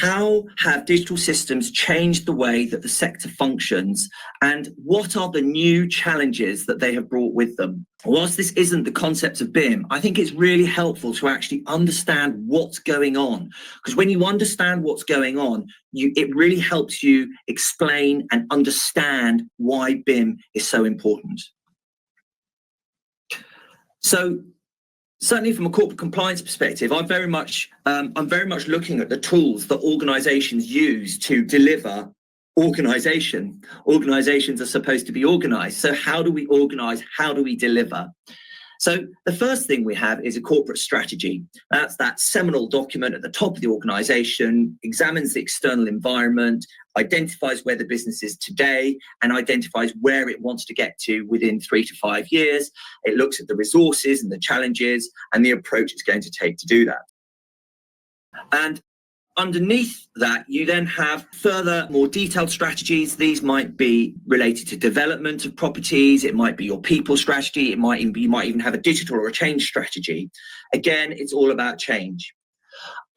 how have digital systems changed the way that the sector functions, and what are the new challenges that they have brought with them? Whilst this isn't the concept of BIM, I think it's really helpful to actually understand what's going on, because when you understand what's going on, it really helps you explain and understand why BIM is so important. So certainly from a corporate compliance perspective, I'm very much looking at the tools that organizations use to deliver organization. Organizations are supposed to be organized. So how do we organize? How do we deliver? So the first thing we have is a corporate strategy. That's that seminal document at the top of the organization, examines the external environment, identifies where the business is today, and identifies where it wants to get to within 3 to 5 years. It looks at the resources and the challenges and the approach it's going to take to do that. And underneath that, you then have further, more detailed strategies. These might be related to development of properties. It might be your people strategy. You might even have a digital or a change strategy. Again, it's all about change.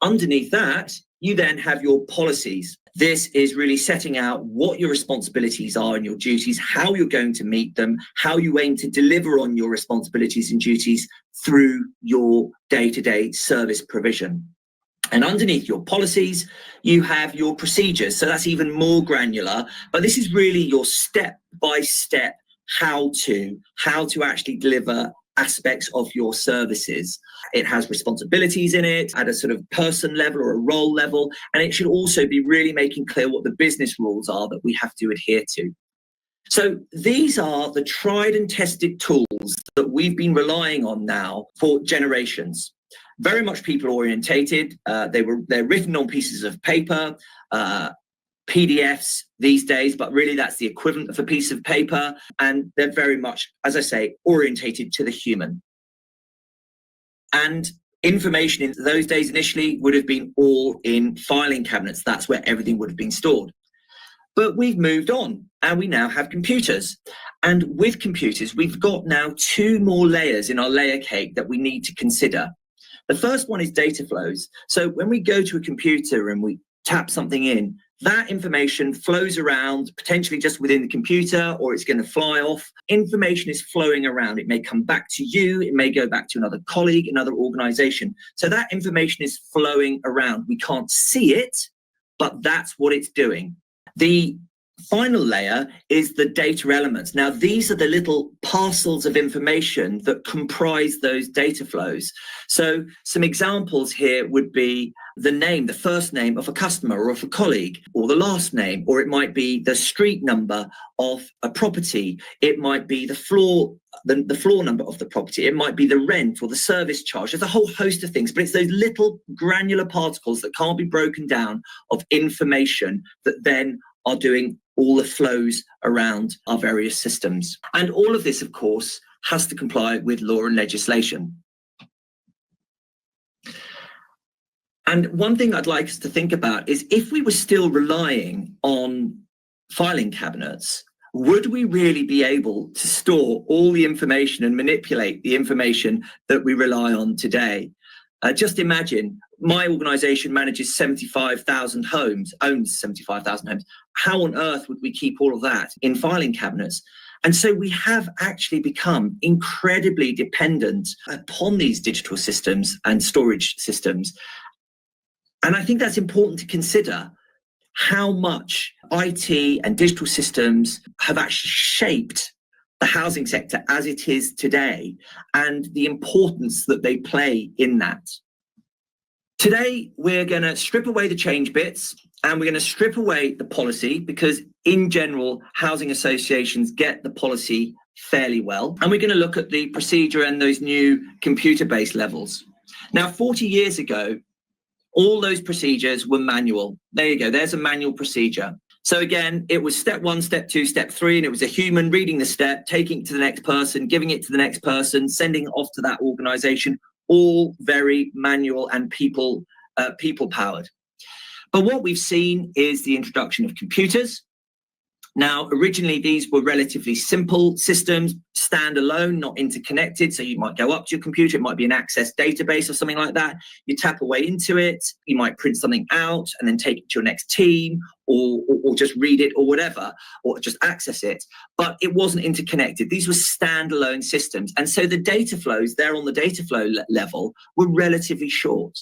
Underneath that, you then have your policies. This is really setting out what your responsibilities are and your duties, how you're going to meet them, how you aim to deliver on your responsibilities and duties through your day-to-day service provision. And underneath your policies, you have your procedures. So that's even more granular, but this is really your step-by-step how to actually deliver aspects of your services. It has responsibilities in it at a sort of person level or a role level, and it should also be really making clear what the business rules are that we have to adhere to. So these are the tried and tested tools that we've been relying on now for generations. Very much people orientated. They're written on pieces of paper, PDFs these days, but really that's the equivalent of a piece of paper. And they're very much, as I say, orientated to the human. And information in those days initially would have been all in filing cabinets. That's where everything would have been stored. But we've moved on and we now have computers. And with computers, we've got now 2 more layers in our layer cake that we need to consider. The first one is data flows. So when we go to a computer and we tap something in, that information flows around, potentially just within the computer, or it's going to fly off. Information is flowing around. It may come back to you. It may go back to another colleague, another organization. So that information is flowing around. We can't see it, but that's what it's doing. The final layer is the data elements. Now, these are the little parcels of information that comprise those data flows. So some examples here would be the name, the first name of a customer or of a colleague, or the last name, or it might be the street number of a property. It might be the floor number of the property. It might be the rent or the service charge. There's a whole host of things, but it's those little granular particles that can't be broken down of information that then are doing all the flows around our various systems. And all of this, of course, has to comply with law and legislation. And one thing I'd like us to think about is if we were still relying on filing cabinets, would we really be able to store all the information and manipulate the information that we rely on today? Just imagine, my organization manages 75,000 homes, owns 75,000 homes. How on earth would we keep all of that in filing cabinets? And so we have actually become incredibly dependent upon these digital systems and storage systems. And I think that's important to consider how much IT and digital systems have actually shaped the housing sector as it is today and the importance that they play in that. Today, we're going to strip away the change bits and we're going to strip away the policy because in general, housing associations get the policy fairly well. And we're going to look at the procedure and those new computer-based levels. Now, 40 years ago, all those procedures were manual. There you go. There's a manual procedure. So again, it was step 1, step 2, step 3, and it was a human reading the step, taking it to the next person, giving it to the next person, sending it off to that organization, all very manual and people powered. But what we've seen is the introduction of computers. Now, originally, these were relatively simple systems, standalone, not interconnected. So you might go up to your computer, it might be an Access database or something like that. You tap away into it, you might print something out and then take it to your next team, or just read it or whatever, or just access it. But it wasn't interconnected. These were standalone systems. And so the data flows there on the data flow level were relatively short.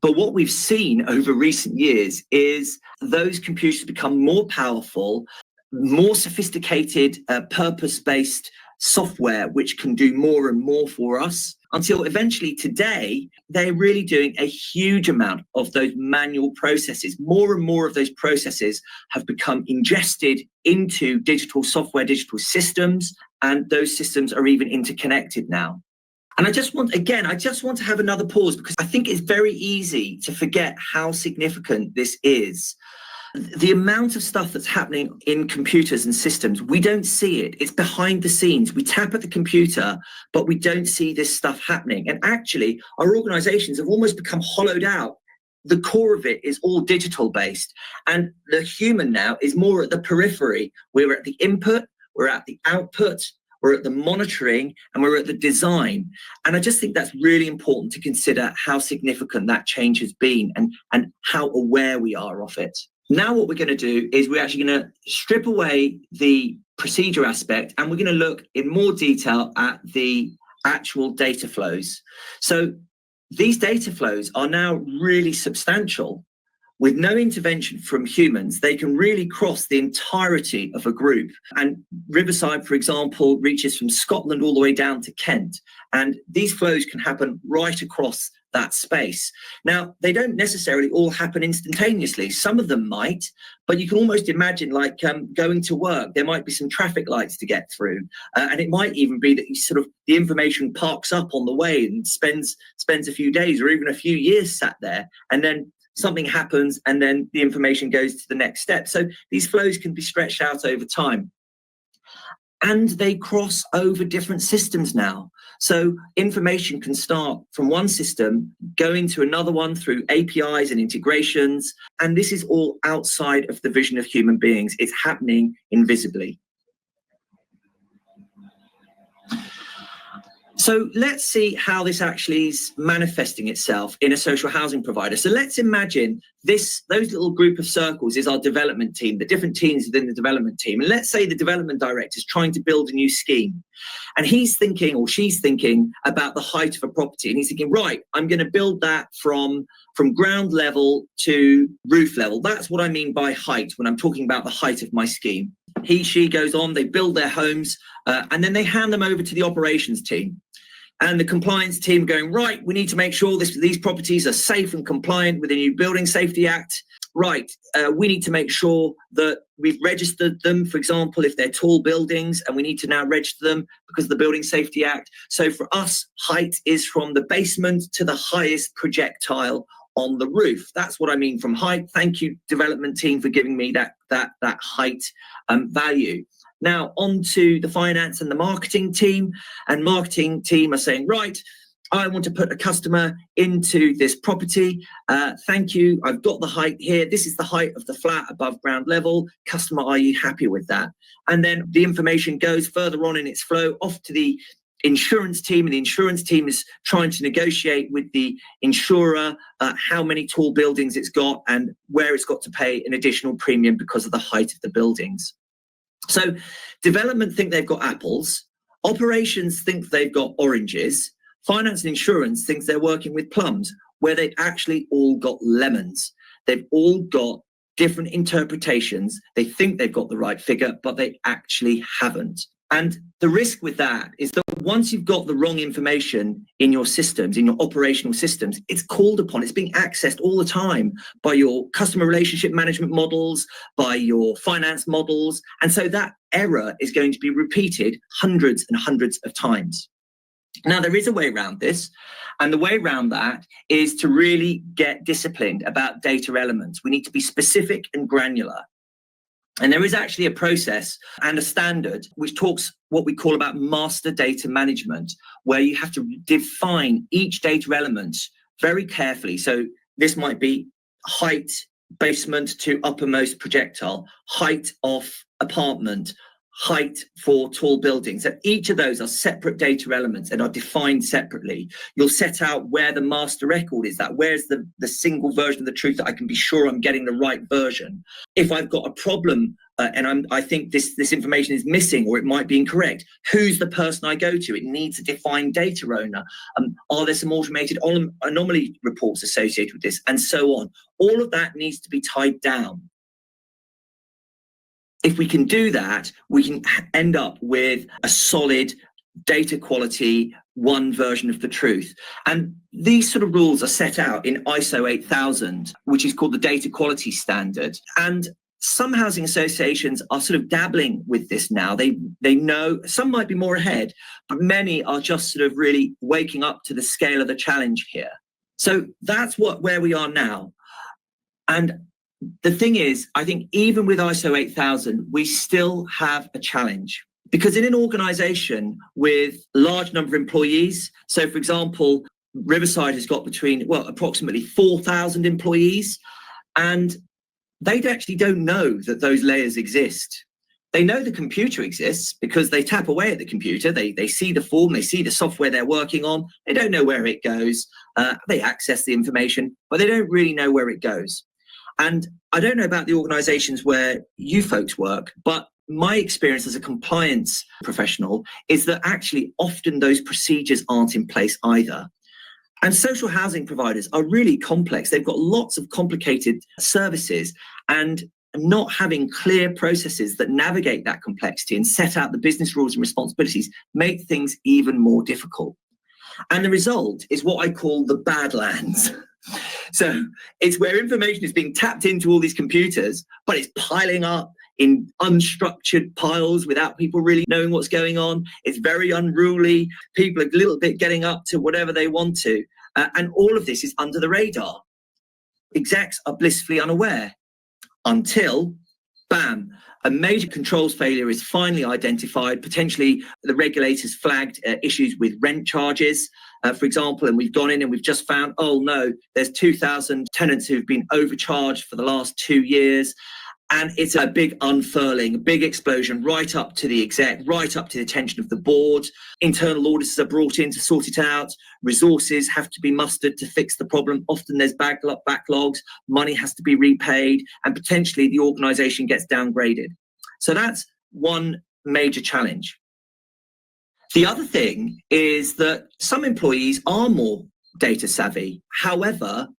But what we've seen over recent years is those computers become more powerful, more sophisticated, purpose-based software, which can do more and more for us, until eventually today, they're really doing a huge amount of those manual processes. More and more of those processes have become ingested into digital software, digital systems, and those systems are even interconnected now. And I just want to have another pause, because I think it's very easy to forget how significant this is. The amount of stuff that's happening in computers and systems, we don't see it. It's behind the scenes. We tap at the computer, but we don't see this stuff happening. And actually, our organizations have almost become hollowed out. The core of it is all digital based. And the human now is more at the periphery. We're at the input, we're at the output, we're at the monitoring, and we're at the design. And I just think that's really important to consider how significant that change has been and how aware we are of it. Now what we're going to do is we're actually going to strip away the procedure aspect, and we're going to look in more detail at the actual data flows. So these data flows are now really substantial. With no intervention from humans, they can really cross the entirety of a group. And Riverside, for example, reaches from Scotland all the way down to Kent. And these flows can happen right across that space. Now, they don't necessarily all happen instantaneously. Some of them might, but you can almost imagine like going to work. There might be some traffic lights to get through. And it might even be that you the information parks up on the way and spends a few days or even a few years sat there. And then something happens and then the information goes to the next step. So these flows can be stretched out over time. And they cross over different systems now. So information can start from one system, go into another one through APIs and integrations. And this is all outside of the vision of human beings. It's happening invisibly. So let's see how this actually is manifesting itself in a social housing provider. So let's imagine those little group of circles is our development team, the different teams within the development team. And let's say the development director is trying to build a new scheme. And he's thinking, or she's thinking, about the height of a property. And he's thinking, right, I'm going to build that from ground level to roof level. That's what I mean by height when I'm talking about the height of my scheme. She goes on, they build their homes, and then they hand them over to the operations team. And the compliance team going, right, we need to make sure these properties are safe and compliant with the new Building Safety Act. Right, we need to make sure that we've registered them, for example, if they're tall buildings, and we need to now register them because of the Building Safety Act. So for us, height is from the basement to the highest projectile on the roof. That's what I mean from height. Thank you, development team, for giving me that height value. Now on to the finance and the marketing team, and marketing team are saying, right, I want to put a customer into this property. Thank you. I've got the height here. This is the height of the flat above ground level. Customer, are you happy with that? And then the information goes further on in its flow off to the insurance team, and the insurance team is trying to negotiate with the insurer how many tall buildings it's got and where it's got to pay an additional premium because of the height of the buildings. So development think they've got apples, operations think they've got oranges, finance and insurance thinks they're working with plums, where they've actually all got lemons. They've all got different interpretations. They think they've got the right figure, but they actually haven't. And the risk with that is that once you've got the wrong information in your systems, in your operational systems, it's called upon, it's being accessed all the time by your customer relationship management models, by your finance models. And so that error is going to be repeated hundreds and hundreds of times. Now, there is a way around this, and the way around that is to really get disciplined about data elements. We need to be specific and granular. And there is actually a process and a standard which talks what we call about master data management, where you have to define each data element very carefully. So this might be height basement to uppermost projectile, height of apartment, height for tall buildings. And each of those are separate data elements and are defined separately. You'll set out where the master record is, that where's the single version of the truth that I can be sure I'm getting the right version. If I've got a problem and I think this information is missing or it might be incorrect, who's the person I go to? It needs a defined data owner. Are there some automated anomaly reports associated with this, and so on? All of that needs to be tied down. If we can do that, we can end up with a solid data quality, one version of the truth. And these sort of rules are set out in ISO 8000, which is called the data quality standard. And some housing associations are sort of dabbling with this now. They know, some might be more ahead, but many are just sort of really waking up to the scale of the challenge here. So that's where we are now. And the thing is, I think even with ISO 8000, we still have a challenge. Because in an organization with a large number of employees, so for example, Riverside has got approximately 4,000 employees, and they actually don't know that those layers exist. They know the computer exists because they tap away at the computer, they see the form, they see the software they're working on, they don't know where it goes, they access the information, but they don't really know where it goes. And I don't know about the organizations where you folks work, but my experience as a compliance professional is that actually often those procedures aren't in place either. And social housing providers are really complex. They've got lots of complicated services, and not having clear processes that navigate that complexity and set out the business rules and responsibilities make things even more difficult. And the result is what I call the Badlands. So it's where information is being tapped into all these computers, but it's piling up in unstructured piles without people really knowing what's going on. It's very unruly. People are a little bit getting up to whatever they want to. And all of this is under the radar. Execs are blissfully unaware until, bam, a major controls failure is finally identified. Potentially the regulators flagged issues with rent charges, for example, and we've gone in and we've just found, oh no, there's 2,000 tenants who've been overcharged for the last 2 years. And it's a big unfurling, a big explosion right up to the exec, right up to the attention of the board. Internal auditors are brought in to sort it out. Resources have to be mustered to fix the problem. Often there's backlogs, money has to be repaid, and potentially the organisation gets downgraded. So that's one major challenge. The other thing is that some employees are more data savvy. However,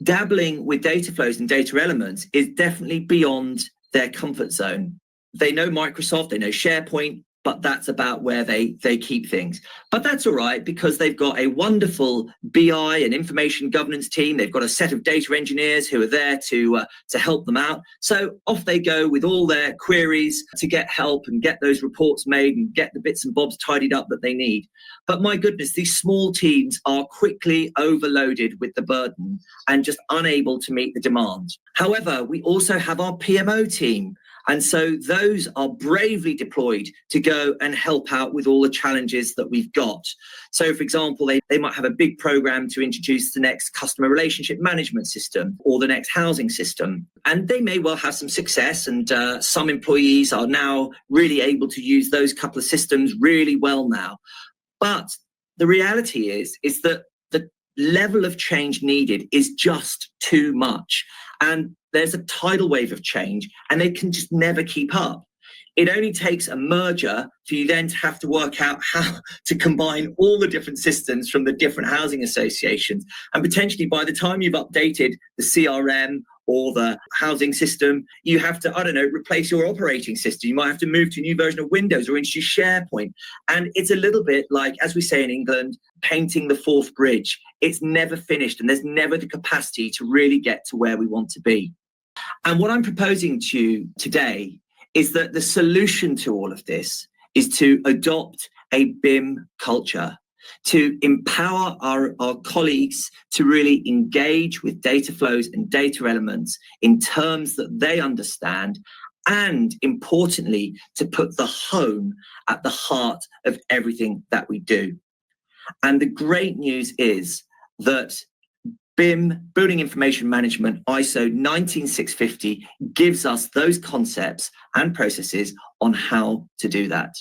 dabbling with data flows and data elements is definitely beyond their comfort zone. They know Microsoft, they know SharePoint, but that's about where they keep things. But that's all right, because they've got a wonderful BI and information governance team. They've got a set of data engineers who are there to help them out. So off they go with all their queries to get help and get those reports made and get the bits and bobs tidied up that they need. But my goodness, these small teams are quickly overloaded with the burden and just unable to meet the demand. However, we also have our PMO team. And so those are bravely deployed to go and help out with all the challenges that we've got. So, for example, they might have a big program to introduce the next customer relationship management system or the next housing system. And they may well have some success. And some employees are now really able to use those couple of systems really well now. But the reality is that the level of change needed is just too much. And there's a tidal wave of change, and they can just never keep up. It only takes a merger for you then to have to work out how to combine all the different systems from the different housing associations. And potentially by the time you've updated the CRM or the housing system, you have to, replace your operating system. You might have to move to a new version of Windows or introduce SharePoint. And it's a little bit like, as we say in England, painting the fourth bridge. It's never finished, and there's never the capacity to really get to where we want to be. And what I'm proposing to you today is that the solution to all of this is to adopt a BIM culture, to empower our colleagues to really engage with data flows and data elements in terms that they understand, and importantly, to put the home at the heart of everything that we do. And the great news is that BIM, Building Information Management, ISO 19650, gives us those concepts and processes on how to do that.